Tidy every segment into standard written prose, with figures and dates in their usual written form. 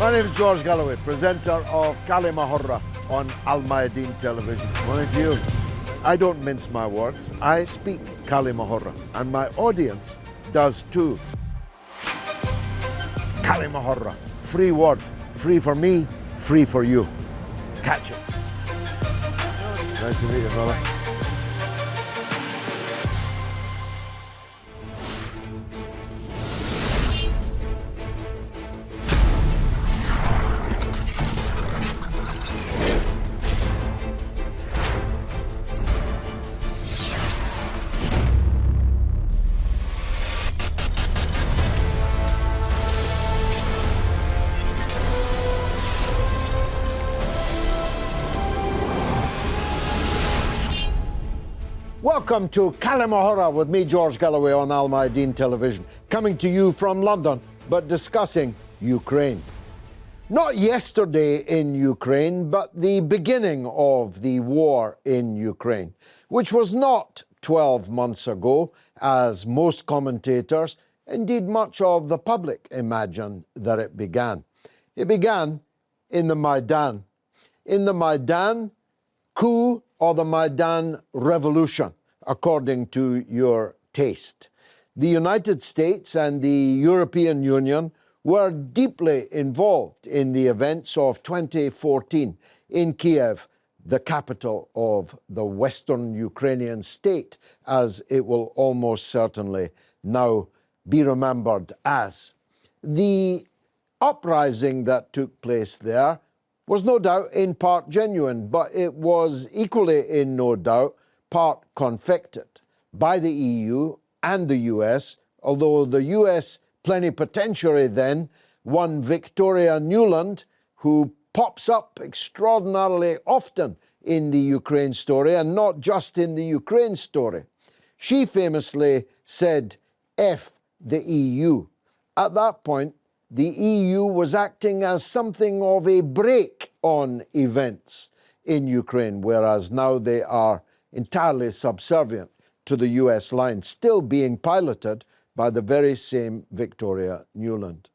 My name is George Galloway, presenter of كلمة on الميادين television. Morning to you. I don't mince my words. I speak كلمة and my audience does too. كلمة free word, free for me, free for you. Catch it. Nice to meet you, brother. Welcome to كلمة with me, George Galloway, on الميادين television, coming to you from London, but discussing Ukraine. Not yesterday in Ukraine, but the beginning of the war in Ukraine, which was not 12 months ago, as most commentators, indeed much of the public, imagine that it began. It began in the Maidan. In the Maidan coup or the Maidan revolution, according to your taste. The United States and the European Union were deeply involved in the events of 2014 in Kyiv, the capital of the Western Ukrainian state, as it will almost certainly now be remembered as. The uprising that took place there was no doubt in part genuine, but it was equally in no doubt part confected by the EU and the US, although the US plenipotentiary then, one Victoria Nuland, who pops up extraordinarily often in the Ukraine story, and not just in the Ukraine story. She famously said, F the EU. At that point, the EU was acting as something of a brake on events in Ukraine, whereas now they are entirely subservient to the US line, still being piloted by the very same Victoria Nuland.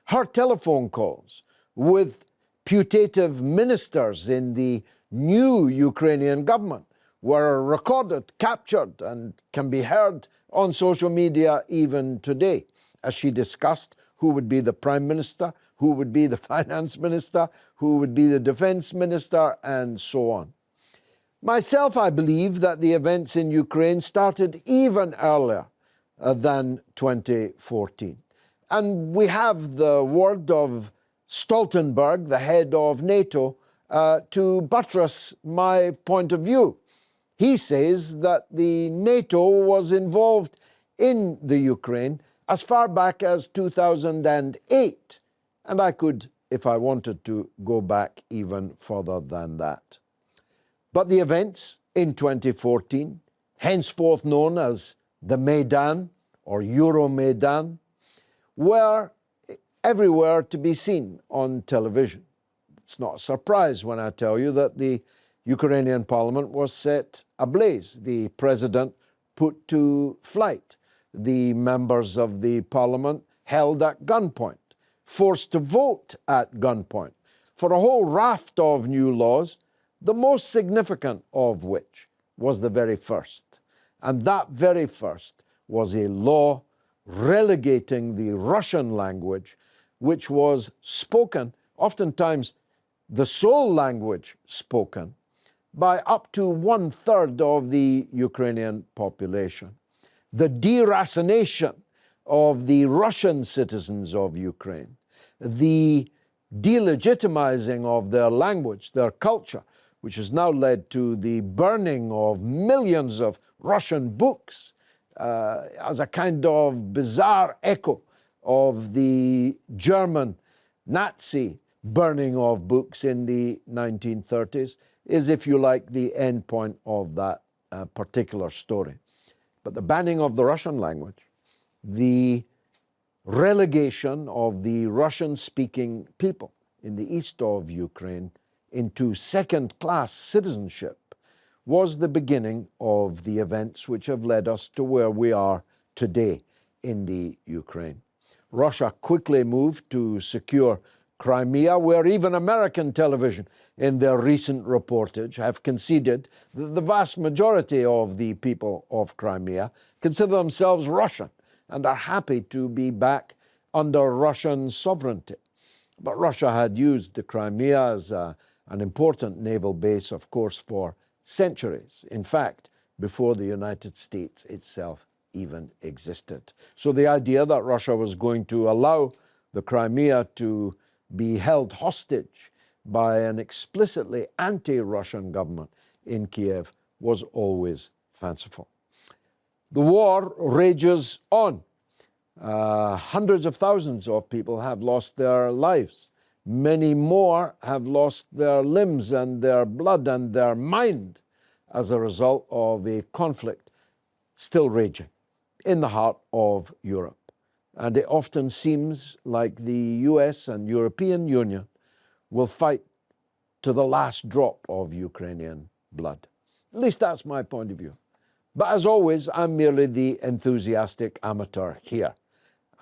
Her telephone calls with putative ministers in the new Ukrainian government were recorded, captured, and can be heard on social media even today, as she discussed who would be the Prime Minister, who would be the Finance Minister, who would be the Defense Minister, and so on. Myself, I believe that the events in Ukraine started even earlier than 2014. And we have the word of Stoltenberg, the head of NATO, to buttress my point of view. He says that the NATO was involved in the Ukraine as far back as 2008. And I could, if I wanted to, go back even further than that. But the events in 2014, henceforth known as the Maidan or Euromaidan, were everywhere to be seen on television. It's not a surprise when I tell you that the Ukrainian parliament was set ablaze, the president put to flight, the members of the parliament held at gunpoint, forced to vote at gunpoint for a whole raft of new laws, the most significant of which was the very first. And that very first was a law relegating the Russian language, which was spoken, oftentimes the sole language spoken, by up to 1/3 of the Ukrainian population. The deracination of the Russian citizens of Ukraine, the delegitimizing of their language, their culture, which has now led to the burning of millions of Russian books as a kind of bizarre echo of the German Nazi burning of books in the 1930s, is, if you like, the end point of that particular story. But the banning of the Russian language, the relegation of the Russian-speaking people in the east of Ukraine into second-class citizenship was the beginning of the events which have led us to where we are today in the Ukraine. Russia quickly moved to secure Crimea, where even American television in their recent reportage have conceded that the vast majority of the people of Crimea consider themselves Russian and are happy to be back under Russian sovereignty. But Russia had used the Crimea as an important naval base, of course, for centuries. In fact, before the United States itself even existed. So the idea that Russia was going to allow the Crimea to be held hostage by an explicitly anti-Russian government in Kiev was always fanciful. The war rages on. Hundreds of thousands of people have lost their lives. Many more have lost their limbs and their blood and their mind as a result of a conflict still raging in the heart of Europe. And it often seems like the US and European Union will fight to the last drop of Ukrainian blood. At least that's my point of view. But as always, I'm merely the enthusiastic amateur here.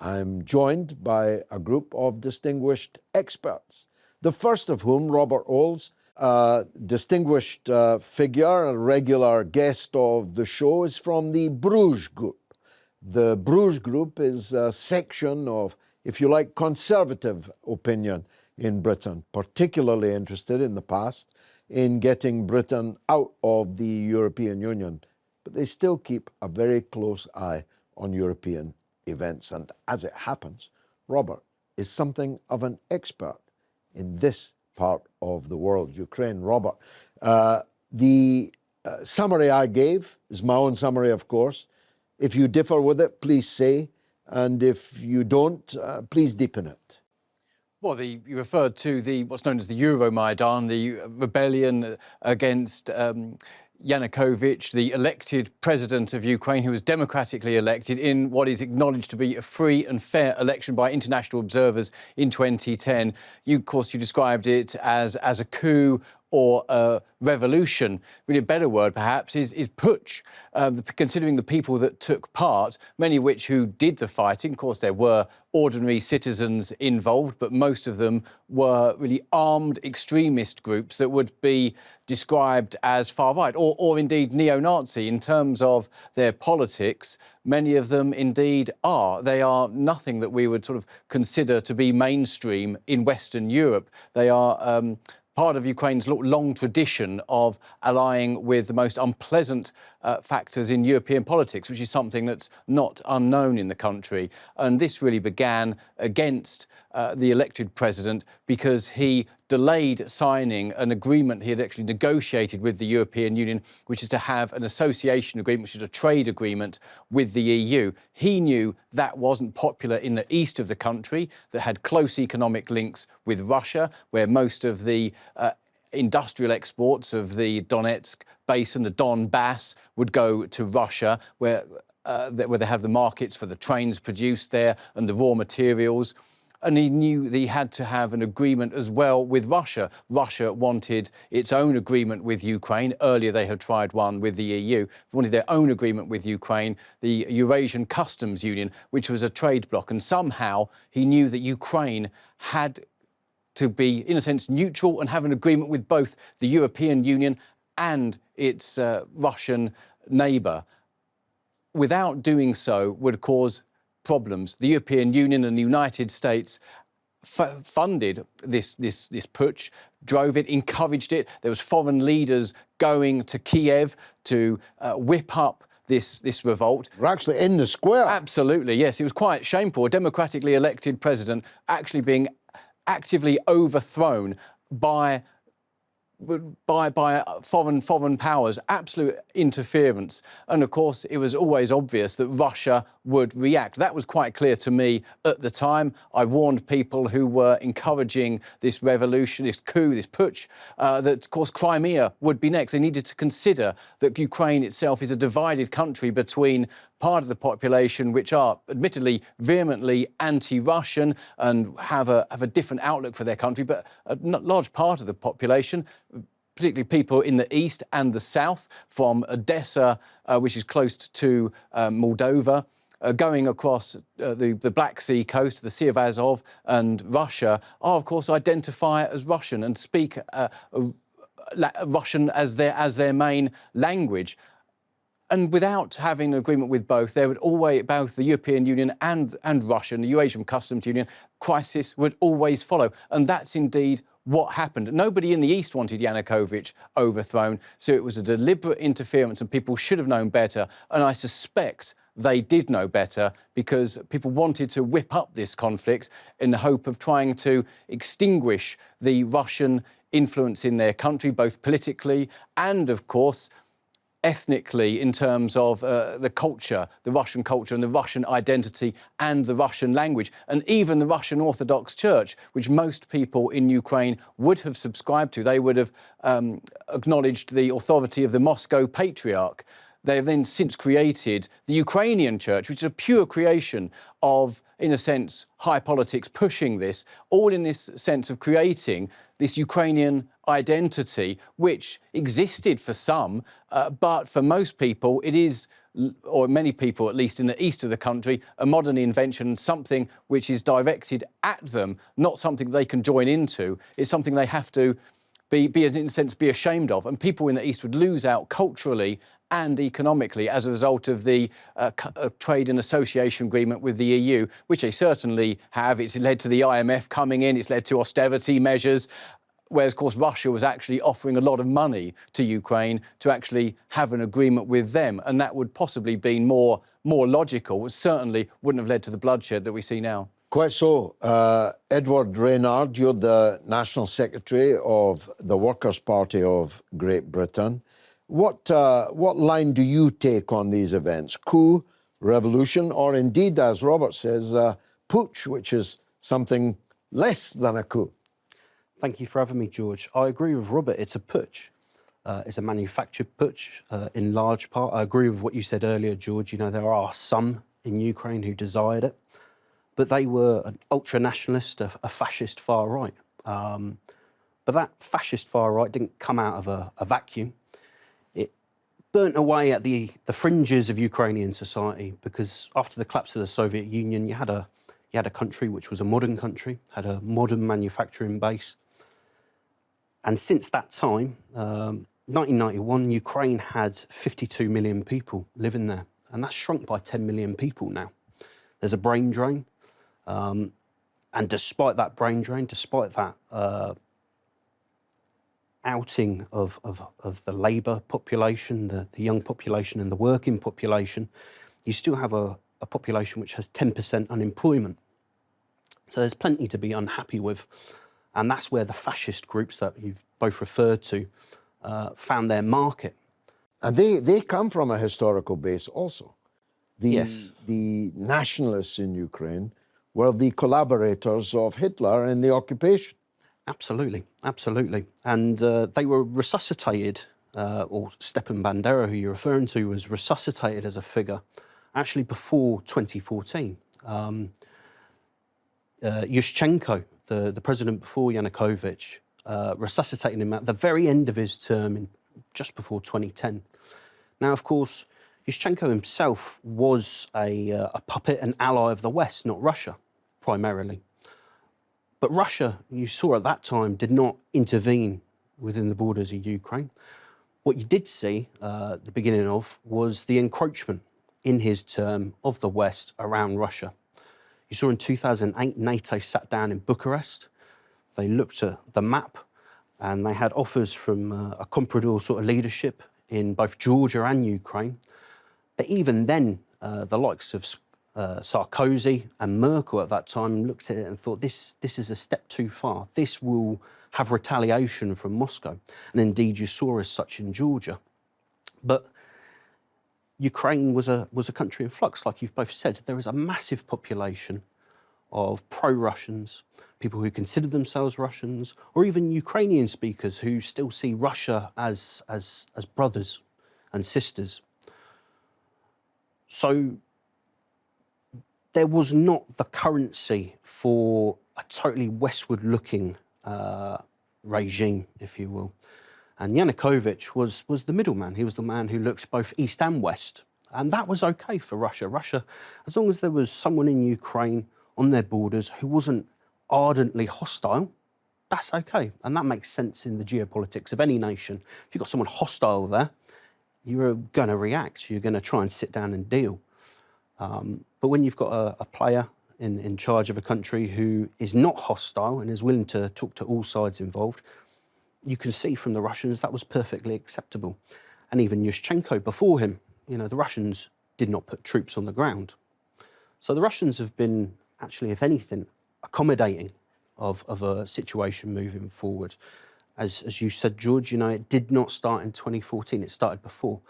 I'm joined by a group of distinguished experts, the first of whom, Robert Oles, a distinguished figure, a regular guest of the show, is from the Bruges Group. The Bruges Group is a section of, if you like, conservative opinion in Britain, particularly interested in the past in getting Britain out of the European Union. But they still keep a very close eye on European events. And as it happens, Robert is something of an expert in this part of the world, Ukraine. Robert, the summary I gave is my own summary, of course. If you differ with it, please say, and if you don't, please deepen it. Well, you referred to what's known as the Euromaidan, the rebellion against Yanukovych, the elected president of Ukraine, who was democratically elected in what is acknowledged to be a free and fair election by international observers in 2010. Of course, you described it as a coup or a revolution. Really, a better word, perhaps, is putsch, considering the people that took part, many of which who did the fighting. Of course, there were ordinary citizens involved, but most of them were really armed extremist groups that would be described as far-right or indeed neo-Nazi in terms of their politics. Many of them indeed are. They are nothing that we would sort of consider to be mainstream in Western Europe. They are part of Ukraine's long tradition of allying with the most unpleasant factors in European politics, which is something that's not unknown in the country. And this really began against the elected president because he delayed signing an agreement he had actually negotiated with the European Union, which is to have an association agreement, which is a trade agreement with the EU. He knew that wasn't popular in the east of the country, that had close economic links with Russia, where most of the industrial exports of the Donetsk basin, the Donbass, would go to Russia, where they have the markets for the trains produced there and the raw materials. And he knew that he had to have an agreement as well with Russia. Russia wanted its own agreement with Ukraine. Earlier, they had tried one with the EU. They wanted their own agreement with Ukraine, the Eurasian Customs Union, which was a trade bloc. And somehow he knew that Ukraine had to be, in a sense, neutral and have an agreement with both the European Union and its Russian neighbour. Without doing so would cause problems. The European Union and the United States funded this putsch, drove it, encouraged it. There was foreign leaders going to Kiev to whip up this revolt. We're actually in the square. Absolutely, yes. It was quite shameful. A democratically elected president actually being actively overthrown by foreign powers, absolute interference. And of course, it was always obvious that Russia would react. That was quite clear to me at the time. I warned people who were encouraging this revolution, this coup, this putsch, that of course Crimea would be next. They needed to consider that Ukraine itself is a divided country between part of the population which are admittedly vehemently anti-Russian and have a different outlook for their country, but a large part of the population, particularly people in the east and the south, from Odessa, which is close to Moldova, going across the Black Sea coast, the Sea of Azov and Russia, are of course identify as Russian and speak Russian as their main language. And without having an agreement with both, there would always, both the European Union and Russia, and the Eurasian Customs Union, crisis would always follow. And that's indeed what happened. Nobody in the East wanted Yanukovych overthrown, so it was a deliberate interference and people should have known better. And I suspect they did know better because people wanted to whip up this conflict in the hope of trying to extinguish the Russian influence in their country, both politically and, of course, ethnically, in terms of the culture, the Russian culture and the Russian identity and the Russian language, and even the Russian Orthodox Church, which most people in Ukraine would have subscribed to. They would have acknowledged the authority of the Moscow Patriarch. They have then since created the Ukrainian Church, which is a pure creation of, in a sense, high politics pushing this, all in this sense of creating this Ukrainian identity, which existed for some, but for most people it is, or many people at least in the east of the country, a modern invention, something which is directed at them, not something they can join into. It's something they have to be in a sense, be ashamed of. And people in the east would lose out culturally and economically as a result of the trade and association agreement with the EU, which they certainly have. It's led to the IMF coming in, it's led to austerity measures, whereas, of course, Russia was actually offering a lot of money to Ukraine to actually have an agreement with them. And that would possibly be more logical. It certainly wouldn't have led to the bloodshed that we see now. Quite so. Edward Reynard, you're the National Secretary of the Workers' Party of Great Britain. What line do you take on these events? Coup, revolution, or indeed, as Robert says, putsch, which is something less than a coup? Thank you for having me, George. I agree with Robert, it's a putsch. It's a manufactured putsch in large part. I agree with what you said earlier, George. You know, there are some in Ukraine who desired it, but they were an ultra-nationalist, a fascist far-right. But that fascist far-right didn't come out of a vacuum. It burnt away at the fringes of Ukrainian society, because after the collapse of the Soviet Union, you had a country which was a modern country, had a modern manufacturing base. And since that time, 1991, Ukraine had 52 million people living there, and that's shrunk by 10 million people now. There's a brain drain, and despite that brain drain, despite that outing of the labour population, the young population and the working population, you still have a population which has 10% unemployment. So there's plenty to be unhappy with. And that's where the fascist groups that you've both referred to found their market. And they come from a historical base also. Yes. The nationalists in Ukraine were the collaborators of Hitler in the occupation. Absolutely, absolutely. And they were resuscitated, or Stepan Bandera, who you're referring to, was resuscitated as a figure actually before 2014. Yushchenko, the president before Yanukovych, resuscitated him at the very end of his term, just before 2010. Now, of course, Yushchenko himself was a puppet and ally of the West, not Russia, primarily. But Russia, you saw at that time, did not intervene within the borders of Ukraine. What you did see at the beginning of was the encroachment in his term of the West around Russia. You saw in 2008, NATO sat down in Bucharest. They looked at the map and they had offers from a comprador sort of leadership in both Georgia and Ukraine. But even then, the likes of Sarkozy and Merkel at that time looked at it and thought, this is a step too far. This will have retaliation from Moscow. And indeed, you saw as such in Georgia. But Ukraine was a country in flux, like you've both said. There is a massive population of pro-Russians, people who consider themselves Russians, or even Ukrainian speakers who still see Russia as brothers and sisters. So there was not the currency for a totally westward-looking regime, if you will. And Yanukovych was the middleman. He was the man who looked both east and west. And that was okay for Russia. Russia, as long as there was someone in Ukraine on their borders who wasn't ardently hostile, that's okay. And that makes sense in the geopolitics of any nation. If you've got someone hostile there, you're going to react. You're going to try and sit down and deal. But when you've got a player in charge of a country who is not hostile and is willing to talk to all sides involved, you can see from the Russians that was perfectly acceptable. And even Yushchenko before him, the Russians did not put troops on the ground. So the Russians have been, actually, if anything, accommodating of a situation moving forward. As you said, George, it did not start in 2014, it started before.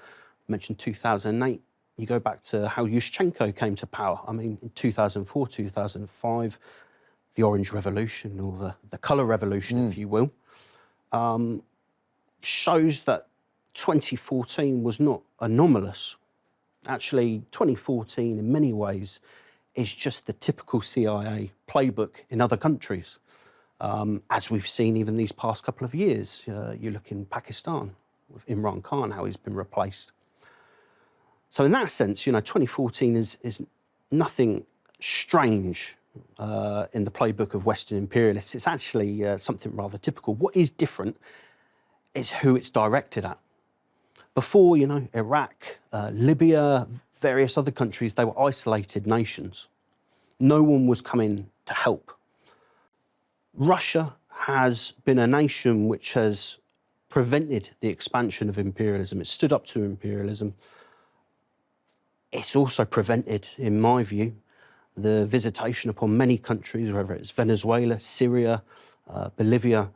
I mentioned 2008. You go back to how Yushchenko came to power. I mean, in 2004, 2005, the Orange Revolution, or the Colour Revolution, if you will, shows that 2014 was not anomalous. Actually, 2014, in many ways, is just the typical CIA playbook in other countries, as we've seen even these past couple of years. You look in Pakistan with Imran Khan, how he's been replaced. So in that sense, 2014 is nothing strange in the playbook of Western imperialists. It's actually something rather typical. What is different is who it's directed at. Before, Iraq, Libya, various other countries, they were isolated nations. No one was coming to help. Russia has been a nation which has prevented the expansion of imperialism. It stood up to imperialism. It's also prevented, in my view, the visitation upon many countries, whether it's Venezuela, Syria, Bolivia,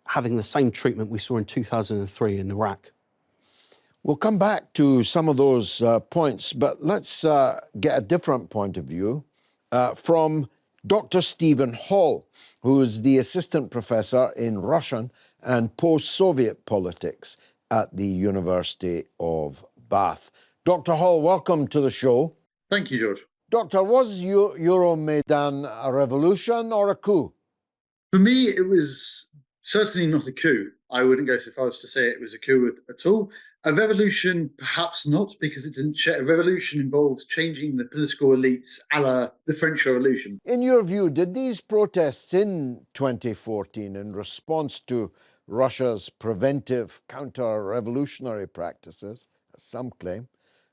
having the same treatment we saw in 2003 in Iraq. We'll come back to some of those points, but let's get a different point of view from Dr. Stephen Hall, who is the assistant professor in Russian and post-Soviet politics at the University of Bath. Dr. Hall, welcome to the show. Thank you, George. Doctor, was Euromaidan a revolution or a coup? For me, it was certainly not a coup. I wouldn't go so far as to say it was a coup at all. A revolution, perhaps not, because it didn't. A revolution involves changing the political elites, a la the French Revolution. In your view, did these protests in 2014, in response to Russia's preventive counter-revolutionary practices, as some claim,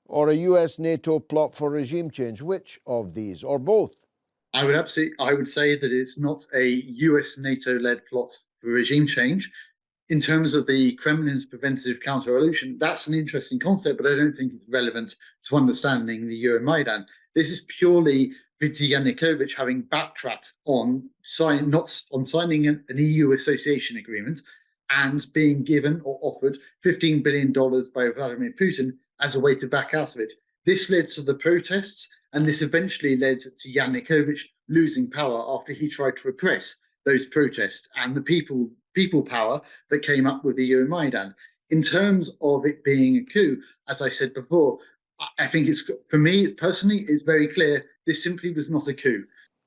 or a US-NATO plot for regime change? Which of these, or both? I would say that it's not a US-NATO-led plot for regime change. In terms of the Kremlin's preventive counter-revolution, that's an interesting concept, but I don't think it's relevant to understanding the Euromaidan. This is purely Viktor Yanukovych having backtracked on signing an EU association agreement and being given or offered $15 billion by Vladimir Putin as a way to back out of it. This led to the protests, and this eventually led to Yanukovych losing power after he tried to repress those protests and the people power that came up with the Euromaidan. In terms of it being a coup, as I said before, I think for me personally, it's very clear this simply was not a coup.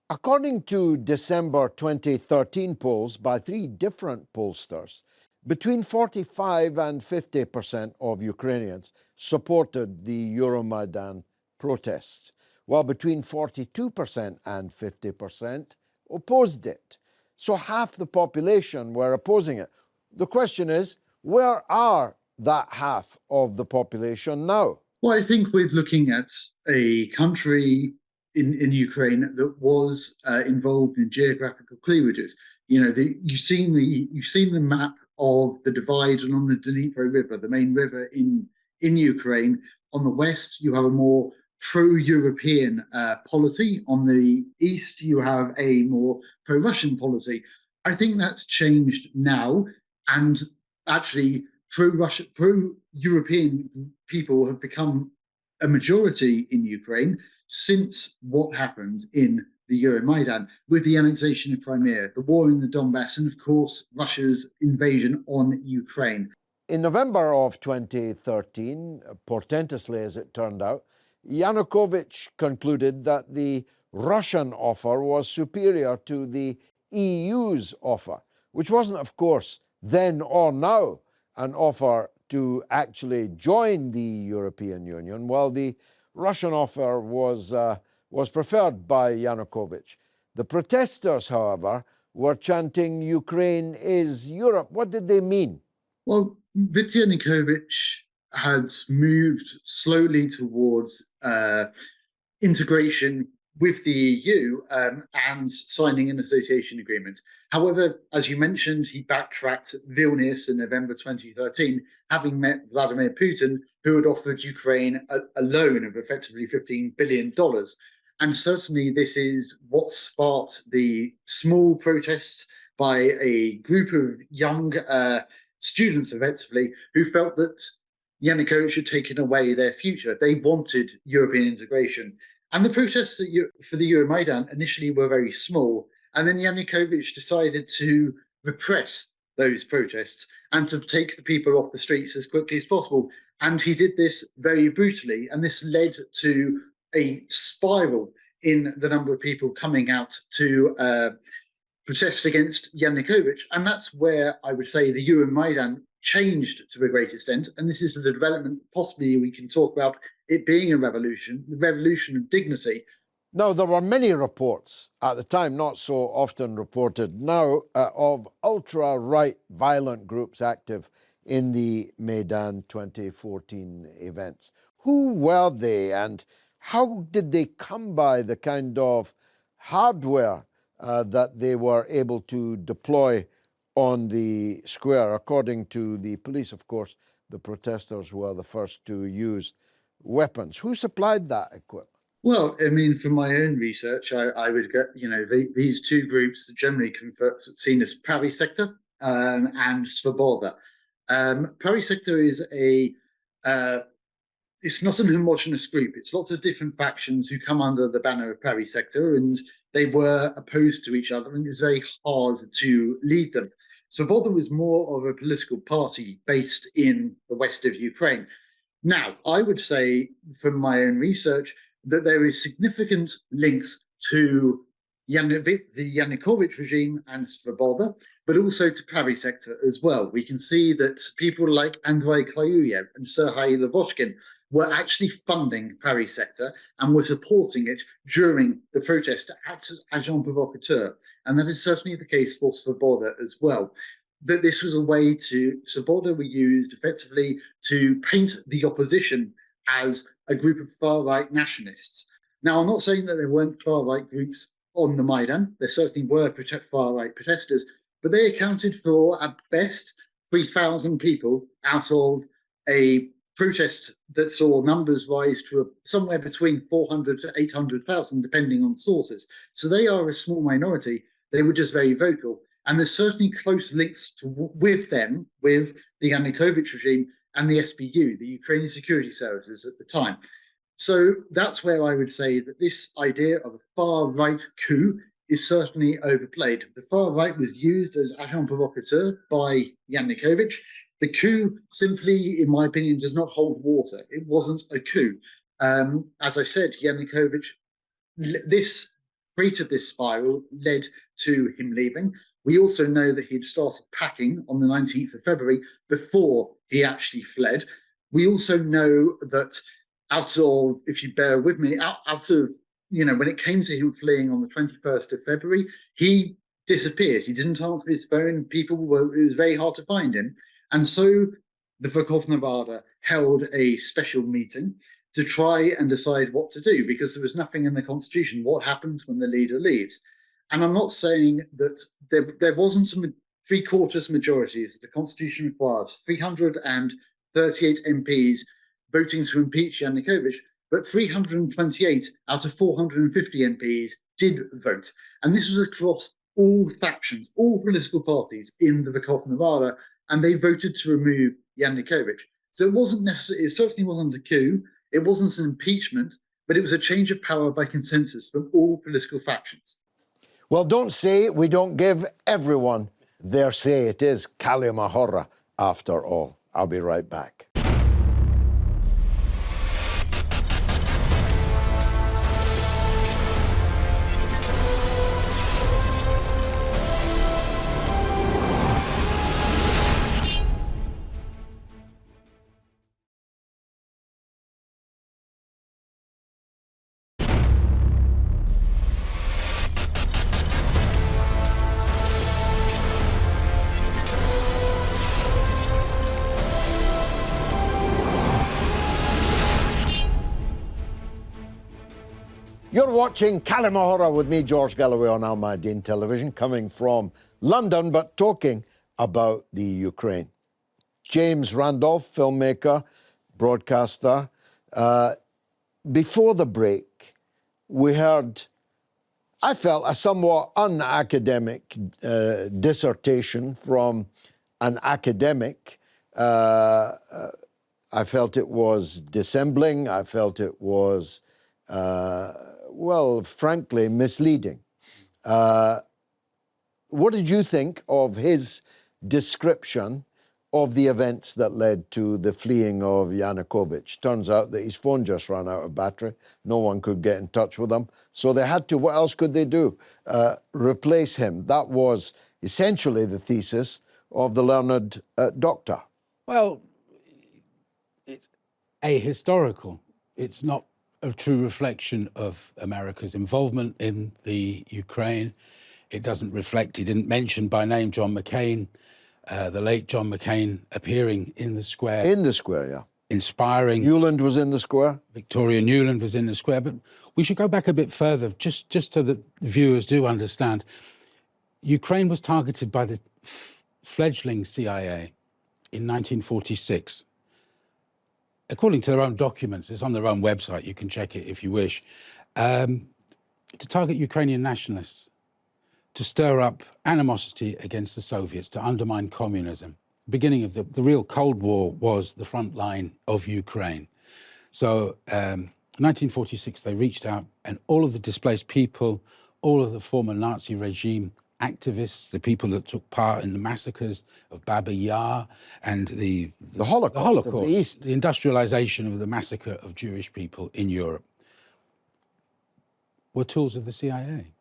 According to December 2013 polls by 3 different pollsters, between 45 and 50% of Ukrainians supported the Euromaidan protests, while between 42% and 50% opposed it. So half the population were opposing it. The question is, where are that half of the population now? Well, I think we're looking at a country in Ukraine that was involved in geographical cleavages. You've seen the map of the divide along the Dnipro River, the main river in Ukraine. On the west, you have a more pro-European polity. On the east, you have a more pro-Russian polity. I think that's changed now, and actually pro-European people have become a majority in Ukraine since what happened in the Euromaidan, with the annexation of Crimea, the war in the Donbass, and of course, Russia's invasion on Ukraine. In November of 2013, portentously as it turned out, Yanukovych concluded that the Russian offer was superior to the EU's offer, which wasn't, of course, then or now an offer to actually join the European Union, while the Russian offer was preferred by Yanukovych. The protesters, however, were chanting, "Ukraine is Europe." What did they mean? Well, Yanukovych had moved slowly towards integration with the EU and signing an association agreement. However, as you mentioned, he backtracked at Vilnius in November 2013, having met Vladimir Putin, who had offered Ukraine a loan of effectively $15 billion. And certainly this is what sparked the small protests by a group of young students, effectively, who felt that Yanukovych had taken away their future. They wanted European integration. And the protests for the Euromaidan initially were very small. And then Yanukovych decided to repress those protests and to take the people off the streets as quickly as possible. And he did this very brutally. And this led to a spiral in the number of people coming out to protest against Yanukovych. And that's where I would say the Euromaidan changed to a great extent. And this is the development, possibly we can talk about it being a revolution, the revolution of dignity. Now, there were many reports at the time, not so often reported now, of ultra-right violent groups active in the Maidan 2014 events. Who were they, and how did they come by the kind of hardware that they were able to deploy on the square? According to the police, of course, the protesters were the first to use weapons. Who supplied that equipment? Well, I mean, from my own research, I would get, these two groups are generally seen as Pravy Sector and Svoboda. Pravy Sector is it's not an homogenous group. It's lots of different factions who come under the banner of Pravy Sector, and they were opposed to each other, and it was very hard to lead them. Svoboda was more of a political party based in the west of Ukraine. Now, I would say from my own research that there is significant links to the Yanukovych regime and Svoboda, but also to Pravy Sector as well. We can see that people like Andrei Klyuyev and Sergei Lavochkin were actually funding Pravy Sector and were supporting it during the protest to act as agent provocateur. And that is certainly the case for Svoboda as well. That this was a way Svoboda were used effectively to paint the opposition as a group of far-right nationalists. Now, I'm not saying that there weren't far-right groups on the Maidan. There certainly were far-right protesters, but they accounted for, at best, 3,000 people out of a protest that saw numbers rise to somewhere between 400 to 800,000, depending on sources. So they are a small minority. They were just very vocal. And there's certainly close links with them, with the Yanukovych regime and the SBU, the Ukrainian security services at the time. So that's where I would say that this idea of a far-right coup is certainly overplayed. The far right was used as agent provocateur by Yanukovych. The coup simply, in my opinion, does not hold water. It wasn't a coup. As I said, Yanukovych, this created this spiral, led to him leaving. We also know that he'd started packing on the 19th of February before he actually fled. We also know that if you bear with me, when it came to him fleeing on the 21st of February, he disappeared. He didn't answer his phone. It was very hard to find him. And so the Verkhovna Rada held a special meeting to try and decide what to do, because there was nothing in the constitution. What happens when the leader leaves? And I'm not saying that there wasn't some three-quarters majority, as the constitution requires, 338 MPs voting to impeach Yanukovych, but 328 out of 450 MPs did vote. And this was across all factions, all political parties in the Verkhovna Rada, and they voted to remove Yanukovych. So it certainly wasn't a coup, it wasn't an impeachment, but it was a change of power by consensus from all political factions. Well, don't say we don't give everyone their say. It is Kalima after all. I'll be right back. You're watching كلمة with me, George Galloway, on الميادين television, coming from London, but talking about the Ukraine. James Randolph, filmmaker, broadcaster. Before the break, we heard, I felt, a somewhat unacademic dissertation from an academic. I felt it was dissembling. I felt it was, well, frankly, misleading. What did you think of his description of the events that led to the fleeing of Yanukovych? Turns out that his phone just ran out of battery. No one could get in touch with him. So they had to, what else could they do? Replace him. That was essentially the thesis of the learned doctor. Well, it's ahistorical. It's not a true reflection of America's involvement in the Ukraine. It doesn't reflect, he didn't mention by name John McCain, the late John McCain appearing in the square. In the square, yeah. Inspiring. Newland was in the square. Victoria Newland was in the square. But we should go back a bit further, just so that viewers do understand. Ukraine was targeted by the fledgling CIA in 1946. According to their own documents, it's on their own website, you can check it if you wish, to target Ukrainian nationalists, to stir up animosity against the Soviets, to undermine communism. The beginning of the real Cold War was the front line of Ukraine. So 1946, they reached out, and all of the displaced people, all of the former Nazi regime activists, the people that took part in the massacres of Baba Yar and the Holocaust of the East, the industrialization of the massacre of Jewish people in Europe, were tools of the CIA.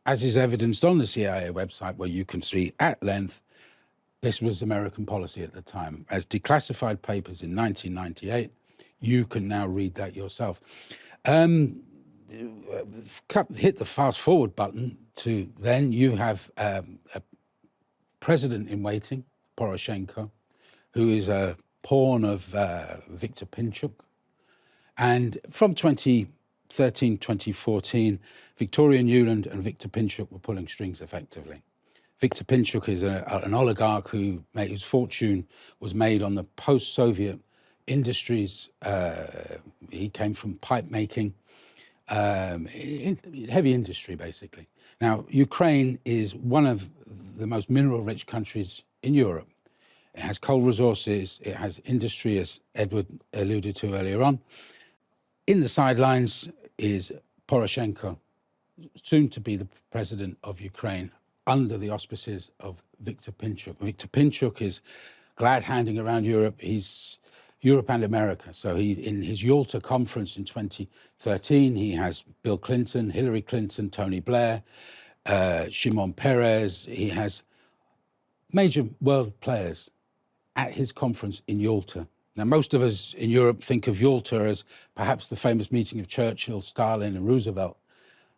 As is evidenced on the CIA website, where you can see at length, this was American policy at the time. As declassified papers in 1998, you can now read that yourself. Hit the fast forward button to then, you have a president in waiting, Poroshenko, who is a pawn of Viktor Pinchuk. And from 2013, 2014, Victoria Newland and Viktor Pinchuk were pulling strings effectively. Viktor Pinchuk is an oligarch whose fortune was made on the post-Soviet industries. He came from pipe making, heavy industry, basically. Now, Ukraine is one of the most mineral-rich countries in Europe. It has coal resources, it has industry, as Edward alluded to earlier on. In the sidelines is Poroshenko, soon to be the president of Ukraine, under the auspices of Viktor Pinchuk. Viktor Pinchuk is glad-handing around Europe. He's Europe and America. So in his Yalta conference in 2013, he has Bill Clinton, Hillary Clinton, Tony Blair, Shimon Peres. He has major world players at his conference in Yalta. Now, most of us in Europe think of Yalta as perhaps the famous meeting of Churchill, Stalin, and Roosevelt.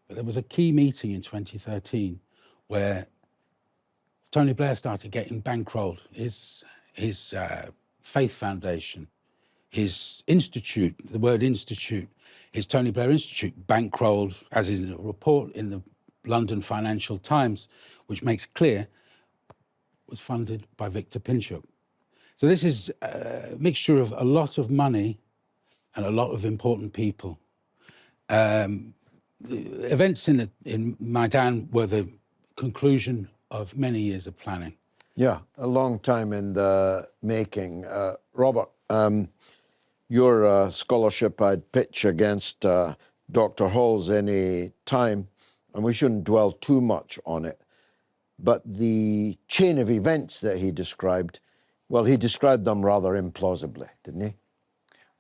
But there was a key meeting in 2013 where Tony Blair started getting bankrolled. His Faith Foundation, his institute, the word institute, his Tony Blair Institute, bankrolled, as is in a report in the London Financial Times, which makes clear, was funded by Viktor Pinchuk. So this is a mixture of a lot of money and a lot of important people. The events in Maidan were the conclusion of many years of planning. Yeah, a long time in the making. Robert, your scholarship I'd pitch against Dr. Hall's any time, and we shouldn't dwell too much on it, but the chain of events that he described, well, he described them rather implausibly, didn't he?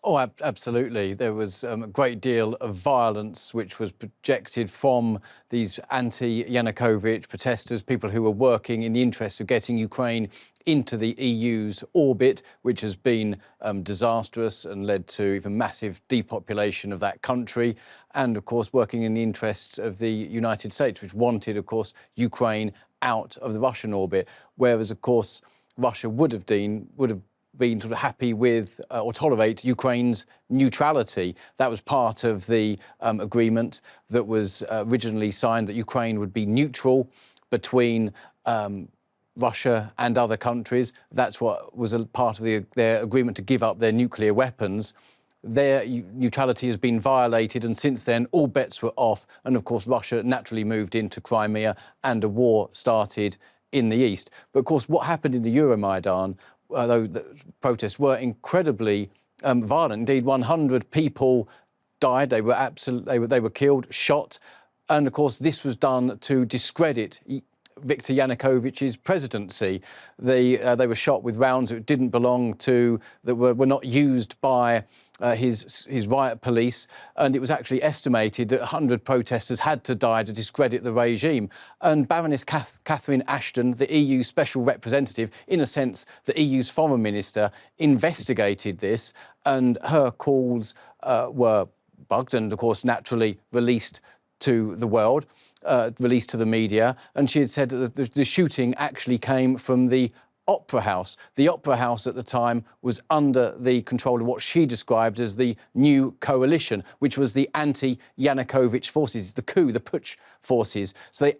Oh, absolutely. There was a great deal of violence which was projected from these anti-Yanukovych protesters, people who were working in the interest of getting Ukraine into the EU's orbit, which has been disastrous and led to even massive depopulation of that country. And, of course, working in the interests of the United States, which wanted, of course, Ukraine out of the Russian orbit, whereas, of course, Russia would have been sort of happy with or tolerate Ukraine's neutrality. That was part of the agreement that was originally signed, that Ukraine would be neutral between Russia and other countries. That's what was a part of their agreement to give up their nuclear weapons. Their neutrality has been violated, and since then all bets were off. And of course Russia naturally moved into Crimea and a war started in the east. But of course what happened in the Euromaidan, though the protests were incredibly violent. Indeed, 100 people died. They were killed, shot, and of course this was done to discredit Viktor Yanukovych's presidency. They were shot with rounds that didn't belong to, that were not used by his riot police, and it was actually estimated that 100 protesters had to die to discredit the regime. And Baroness Catherine Ashton, the EU special representative, in a sense the EU's foreign minister, investigated this, and her calls were bugged and of course naturally released to the world, released to the media, and she had said that the shooting actually came from the Opera House. The Opera House at the time was under the control of what she described as the new coalition, which was the anti-Yanukovych forces, the coup, the putsch forces. So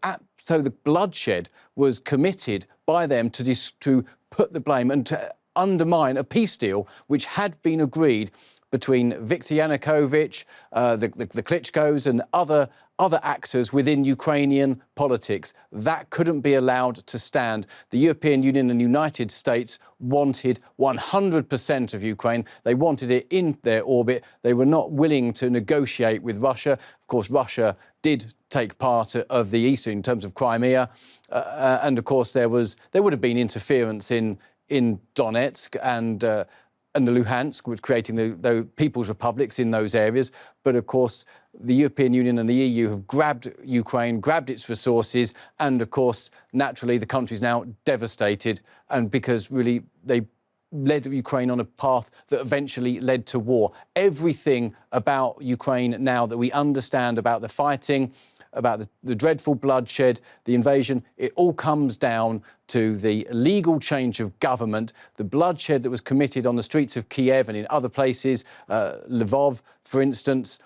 the bloodshed was committed by them to put the blame and to undermine a peace deal which had been agreed between Viktor Yanukovych, the Klitschkos and other actors within Ukrainian politics. That couldn't be allowed to stand. The European Union and United States wanted 100% of Ukraine. They wanted it in their orbit. They were not willing to negotiate with Russia. Of course, Russia did take part of the east in terms of Crimea. And of course, there would have been interference in Donetsk and the Luhansk, with creating the People's Republics in those areas. But of course, the European Union and the EU have grabbed Ukraine, grabbed its resources, and of course, naturally, the country's now devastated, and because really they led Ukraine on a path that eventually led to war. Everything about Ukraine now that we understand about the fighting, about the dreadful bloodshed, the invasion, it all comes down to the legal change of government, the bloodshed that was committed on the streets of Kiev and in other places, Lvov, for instance,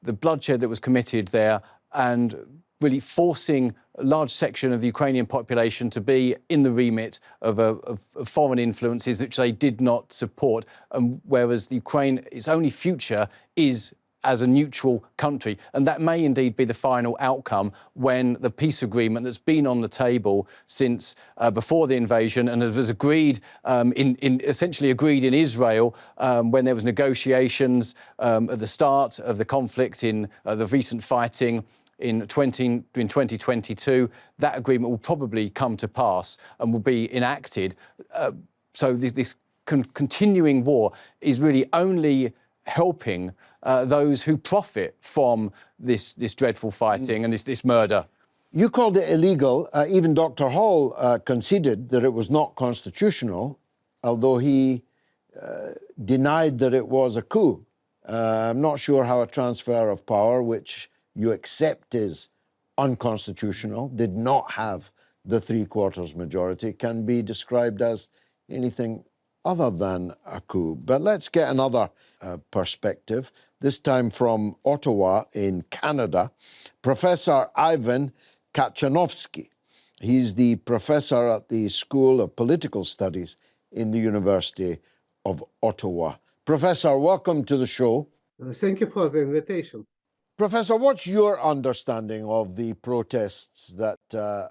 the bloodshed that was committed there, and really forcing a large section of the Ukrainian population to be in the remit of foreign influences which they did not support, and whereas Ukraine, its only future is as a neutral country. And that may indeed be the final outcome when the peace agreement that's been on the table since before the invasion, and it was agreed essentially agreed in Israel when there was negotiations at the start of the conflict in the recent fighting in 2022, that agreement will probably come to pass and will be enacted. So this continuing war is really only helping those who profit from this dreadful fighting and this murder. You called it illegal. Even Dr. Hall conceded that it was not constitutional, although he denied that it was a coup. I'm not sure how a transfer of power, which you accept is unconstitutional, did not have the three-quarters majority, can be described as anything other than a coup. But let's get another perspective, this time from Ottawa in Canada. Professor Ivan Kachanovsky. He's the professor at the School of Political Studies in the University of Ottawa. Professor, welcome to the show. Thank you for the invitation. Professor, what's your understanding of the protests that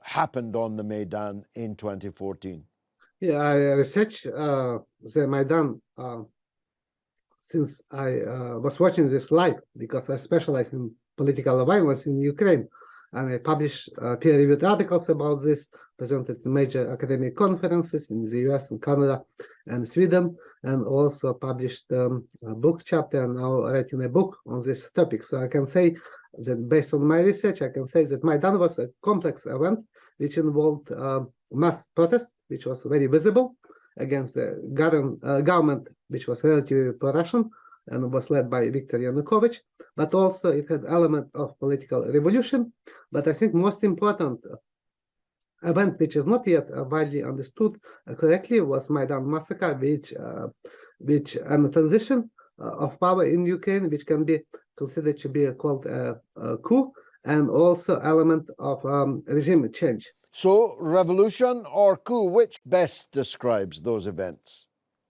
happened on the Maidan in 2014? Yeah, I researched the Maidan since I was watching this live, because I specialize in political violence in Ukraine. And I published peer-reviewed articles about this, presented to major academic conferences in the US and Canada and Sweden, and also published a book chapter and now writing a book on this topic. So I can say that based on my research, I can say that Maidan was a complex event which involved mass protest, which was very visible against the government, which was relatively pro-Russian and was led by Viktor Yanukovych, but also it had element of political revolution. But I think most important event which is not yet widely understood correctly was Maidan massacre, which and the transition of power in Ukraine, which can be considered to be called a coup, and also element of regime change. So, revolution or coup, which best describes those events?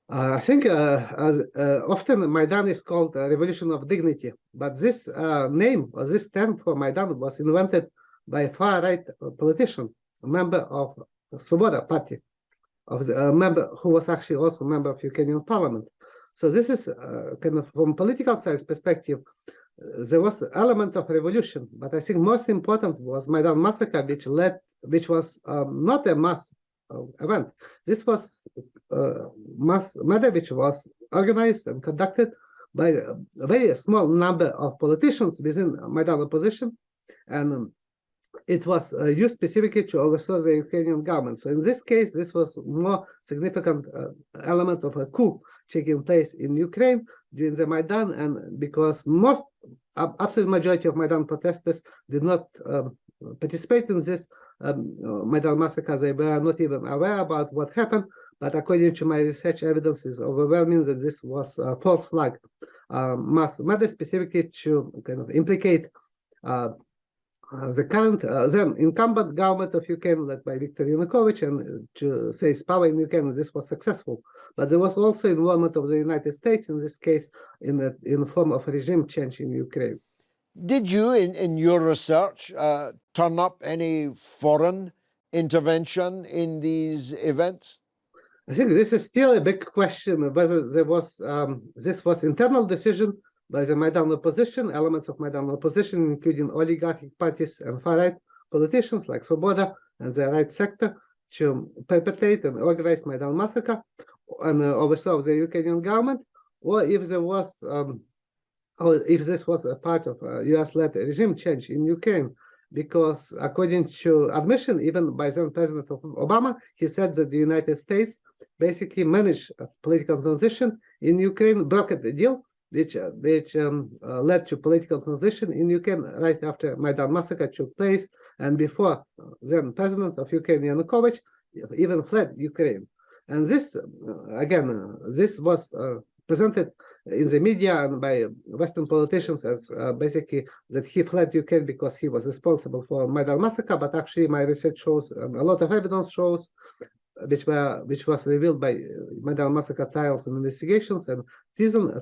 I think often Maidan is called a revolution of dignity, but this name or this term for Maidan was invented by a far-right politician, a member of Svoboda party, a member who was actually also a member of Ukrainian parliament. So this is kind of from political science perspective, there was an element of revolution, but I think most important was Maidan massacre, which was not a mass event. This was mass murder which was organized and conducted by a very small number of politicians within Maidan opposition, and it was used specifically to overthrow the Ukrainian government. So in this case, this was more significant element of a coup taking place in Ukraine during the Maidan, and because absolute majority of Maidan protesters did not participate in this Maidan massacre, they were not even aware about what happened. But according to my research, evidence is overwhelming that this was a false flag mass murder, specifically to kind of implicate the current then incumbent government of Ukraine, led by Viktor Yanukovych, and to seize power in Ukraine. This was successful, but there was also involvement of the United States in this case in the form of regime change in Ukraine. Did you, in your research, turn up any foreign intervention in these events? I think this is still a big question whether there was this was internal decision by the Maidan opposition, elements of Maidan opposition, including oligarchic parties and far-right politicians like Svoboda and the right sector, to perpetrate and organize Maidan massacre and overthrow the Ukrainian government, or if there was, or if this was a part of a US-led regime change in Ukraine. Because according to admission, even by then President Obama, he said that the United States basically managed a political transition in Ukraine, brokered the deal, which led to political transition in Ukraine right after Maidan massacre took place, and before then President of Ukraine Yanukovych even fled Ukraine. And this, again, this was presented in the media and by Western politicians as basically that he fled Ukraine because he was responsible for Maidan massacre, but actually my research shows, and a lot of evidence shows, which was revealed by Maidan massacre trials and investigations and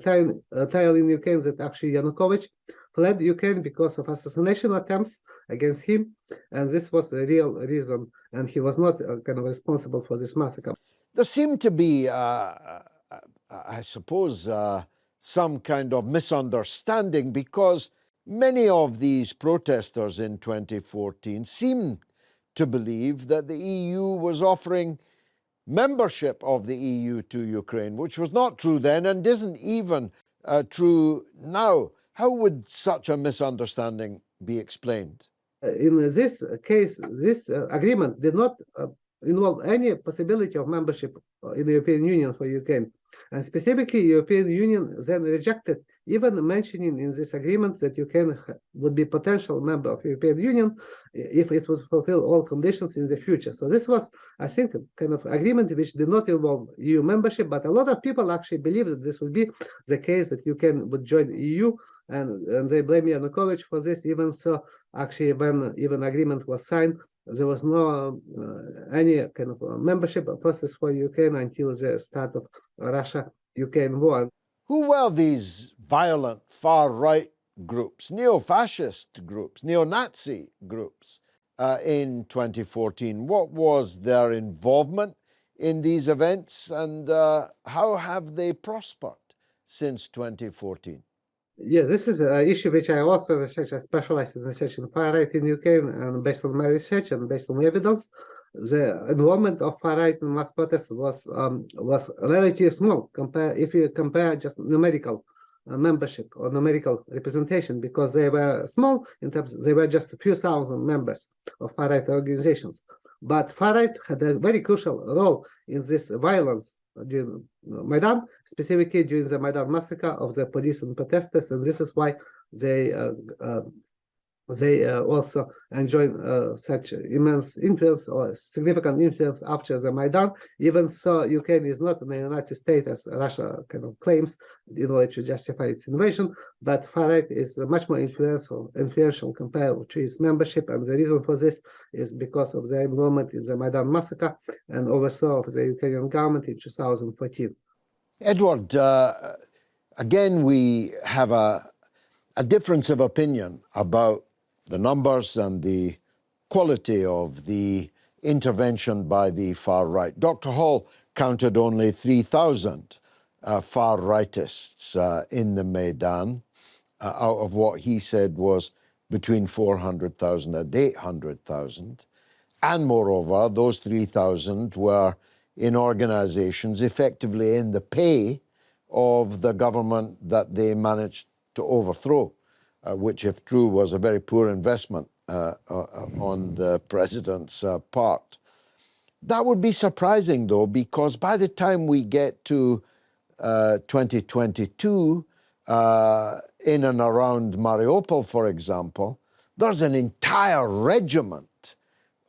trial in Ukraine, that actually Yanukovych fled Ukraine because of assassination attempts against him, and this was the real reason, and he was not kind of responsible for this massacre. There seemed to be, I suppose, some kind of misunderstanding, because many of these protesters in 2014 seemed to believe that the EU was offering membership of the EU to Ukraine, which was not true then and isn't even true now. How would such a misunderstanding be explained? In this case, this agreement did not involve any possibility of membership in the European Union for Ukraine. And specifically, European Union then rejected even mentioning in this agreement that Ukraine would be potential member of European Union if it would fulfill all conditions in the future. So this was, I think, kind of agreement which did not involve EU membership, but a lot of people actually believe that this would be the case, that Ukraine would join EU, and they blame Yanukovych for this. Even so, actually, when even agreement was signed, there was no any kind of membership process for Ukraine until the start of Russia-Ukraine war. Who were these violent far-right groups, neo-fascist groups, neo-Nazi groups in 2014? What was their involvement in these events, and how have they prospered since 2014? Yes, this is an issue which I also research. I specialize in research in far-right in Ukraine, and based on my research and based on evidence, the involvement of far-right in mass protests was relatively small if you compare just numerical membership or numerical representation, because they were small in terms, they were just a few thousand members of far-right organizations. But far-right had a very crucial role in this violence during Maidan, specifically during the Maidan massacre of the police and protesters, and this is why they they also enjoy such immense influence or significant influence after the Maidan, even so Ukraine is not a United States as Russia kind of claims in order to justify its invasion, but far right is much more influential compared to its membership, and the reason for this is because of their involvement in the Maidan massacre and overthrow of the Ukrainian government in 2014. Edward, again, we have a difference of opinion about the numbers and the quality of the intervention by the far right. Dr. Hall counted only 3,000 far rightists in the Maidan out of what he said was between 400,000 and 800,000. And moreover, those 3,000 were in organizations effectively in the pay of the government that they managed to overthrow, which, if true, was a very poor investment on the president's part. That would be surprising, though, because by the time we get to 2022, in and around Mariupol, for example, there's an entire regiment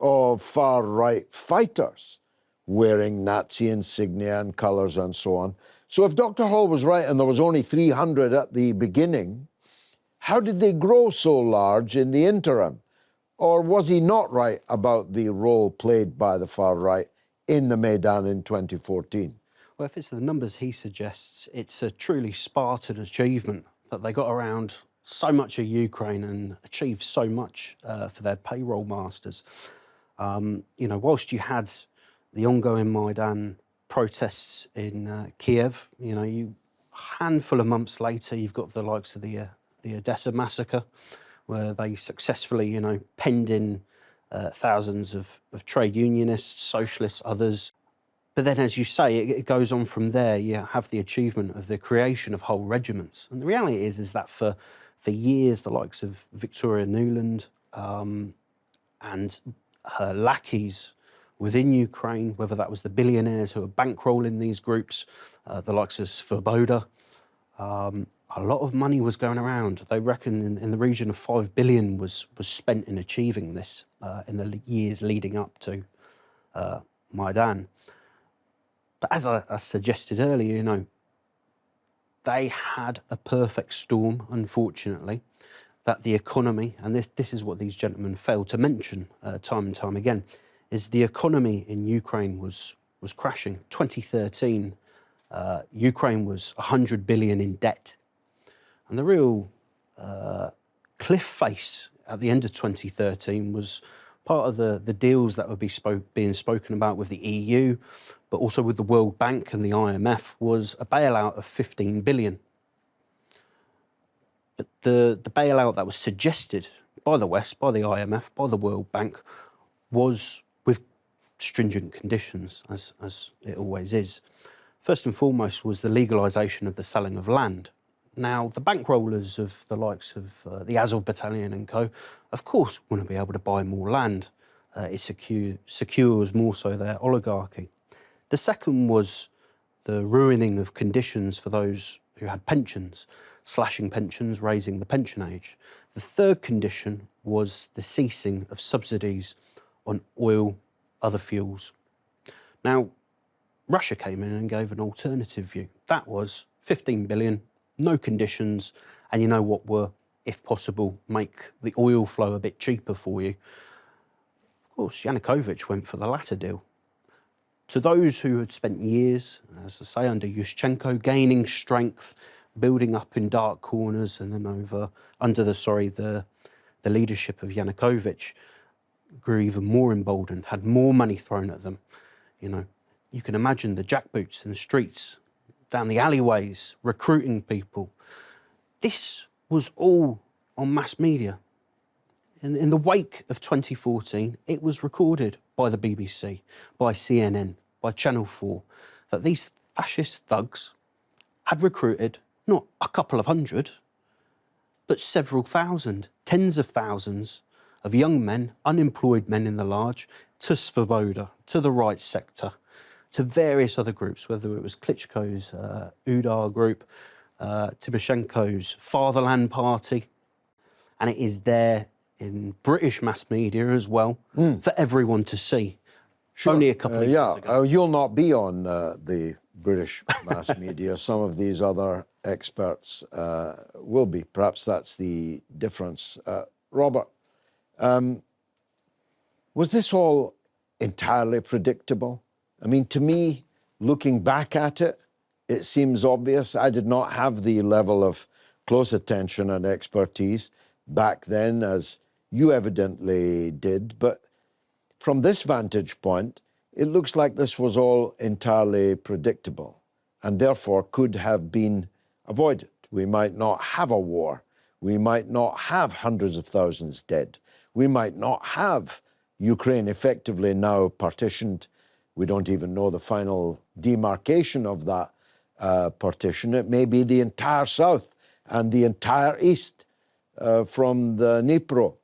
of far-right fighters wearing Nazi insignia and colours and so on. So if Dr. Hall was right and there was only 300 at the beginning, how did they grow so large in the interim? Or was he not right about the role played by the far right in the Maidan in 2014? Well, if it's the numbers he suggests, it's a truly Spartan achievement that they got around so much of Ukraine and achieved so much for their payroll masters. You know, whilst you had the ongoing Maidan protests in Kiev, you know, a handful of months later, you've got the likes of the Odessa massacre, where they successfully, you know, penned in thousands of trade unionists, socialists, others. But then, as you say, it goes on from there. You have the achievement of the creation of whole regiments. And the reality is that for years, the likes of Victoria Nuland and her lackeys within Ukraine, whether that was the billionaires who were bankrolling these groups, the likes of Svoboda, a lot of money was going around. They reckon in the region of 5 billion was spent in achieving this in the years leading up to Maidan. But as I suggested earlier, you know, they had a perfect storm, unfortunately, that the economy, and this is what these gentlemen failed to mention time and time again, is the economy in Ukraine was crashing. 2013, Ukraine was 100 billion in debt. And the real cliff face at the end of 2013 was part of the deals that would be being spoken about with the EU, but also with the World Bank and the IMF, was a bailout of 15 billion. But the bailout that was suggested by the West, by the IMF, by the World Bank, was with stringent conditions, as it always is. First and foremost was the legalisation of the selling of land. Now, the bankrollers of the likes of the Azov Battalion and co, of course, want to be able to buy more land. It secures more so their oligarchy. The second was the ruining of conditions for those who had pensions, slashing pensions, raising the pension age. The third condition was the ceasing of subsidies on oil, other fuels. Now, Russia came in and gave an alternative view. That was 15 billion, no conditions, and you know what were, if possible, make the oil flow a bit cheaper for you. Of course, Yanukovych went for the latter deal. To those who had spent years, as I say, under Yushchenko, gaining strength, building up in dark corners, and then under the leadership of Yanukovych, grew even more emboldened, had more money thrown at them. You know, you can imagine the jackboots in the streets, down the alleyways, recruiting people. This was all on mass media. In the wake of 2014, it was recorded by the BBC, by CNN, by Channel 4, that these fascist thugs had recruited not a couple of hundred, but several thousand, tens of thousands of young men, unemployed men in the large, to Svoboda, to the right sector, to various other groups, whether it was Klitschko's Udar group, Tymoshenko's Fatherland Party. And it is there in British mass media as well, for everyone to see. Sure. Only a couple of years ago. You'll not be on the British mass media. Some of these other experts will be. Perhaps that's the difference. Robert, was this all entirely predictable? I mean, to me, looking back at it, it seems obvious. I did not have the level of close attention and expertise back then as you evidently did. But from this vantage point, it looks like this was all entirely predictable and therefore could have been avoided. We might not have a war. We might not have hundreds of thousands dead. We might not have Ukraine effectively now partitioned. We don't even know the final demarcation of that partition. It may be the entire south and the entire east from the Dnipro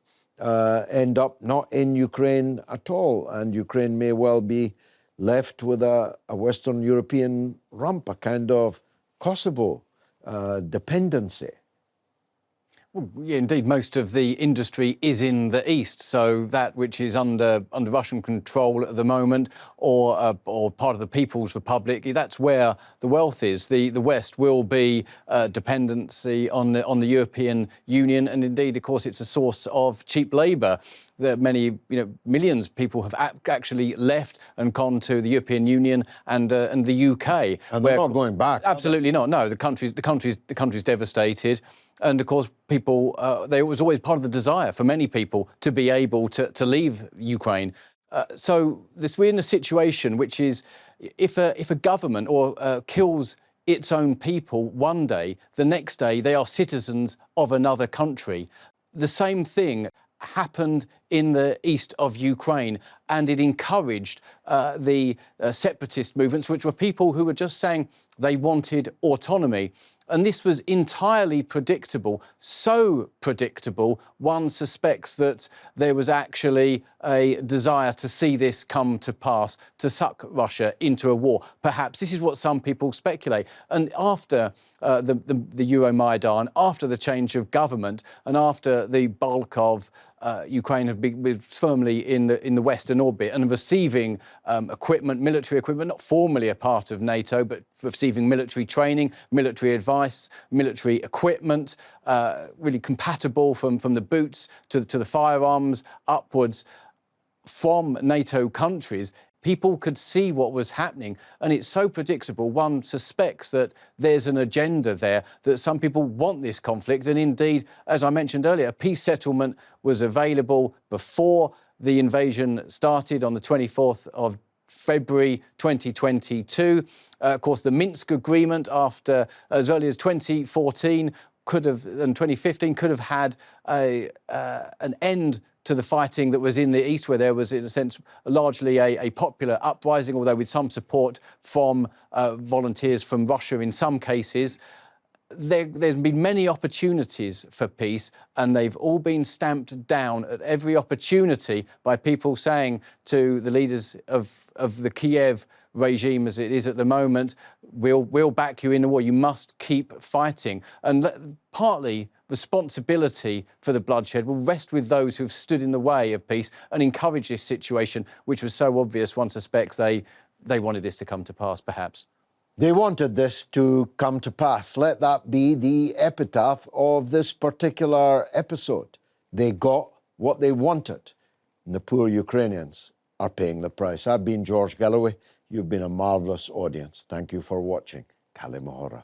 end up not in Ukraine at all. And Ukraine may well be left with a Western European rump, a kind of Kosovo dependency. Well, yeah, indeed, most of the industry is in the east, so that which is under Russian control at the moment, or part of the People's Republic, that's where the wealth is. The West will be dependency on the European Union, and indeed, of course, it's a source of cheap labour. That many, millions of people have actually left and gone to the European Union and the UK. And they're not going back. Absolutely not. No, the country's devastated. And of course, people, there was always part of the desire for many people to be able to leave Ukraine. So we're in a situation which is, if a government kills its own people one day, the next day they are citizens of another country. The same thing happened in the east of Ukraine, and it encouraged the separatist movements, which were people who were just saying they wanted autonomy. And this was entirely predictable, so predictable, one suspects that there was actually a desire to see this come to pass, to suck Russia into a war. Perhaps this is what some people speculate. And after the Euromaidan, after the change of government, and after the bulk of Ukraine had been firmly in the Western orbit and receiving equipment, military equipment, not formally a part of NATO, but receiving military training, military advice, military equipment, really compatible from the boots to the firearms upwards from NATO countries. People could see what was happening, and it's so predictable. One suspects that there's an agenda there, that some people want this conflict. And indeed, as I mentioned earlier, a peace settlement was available before the invasion started on the 24th of February 2022. Of course, the Minsk agreement after as early as 2014 and 2015 could have had an end to the fighting that was in the east, where there was, in a sense, largely a popular uprising, although with some support from volunteers from Russia in some cases. There's been many opportunities for peace, and they've all been stamped down at every opportunity by people saying to the leaders of the Kiev regime, as it is at the moment, we'll back you in the war. You must keep fighting. And partly responsibility for the bloodshed will rest with those who've stood in the way of peace and encouraged this situation, which was so obvious. One suspects they wanted this to come to pass, perhaps. They wanted this to come to pass. Let that be the epitaph of this particular episode. They got what they wanted, and the poor Ukrainians are paying the price. I've been George Galloway. You've been a marvellous audience. Thank you for watching. كلمة.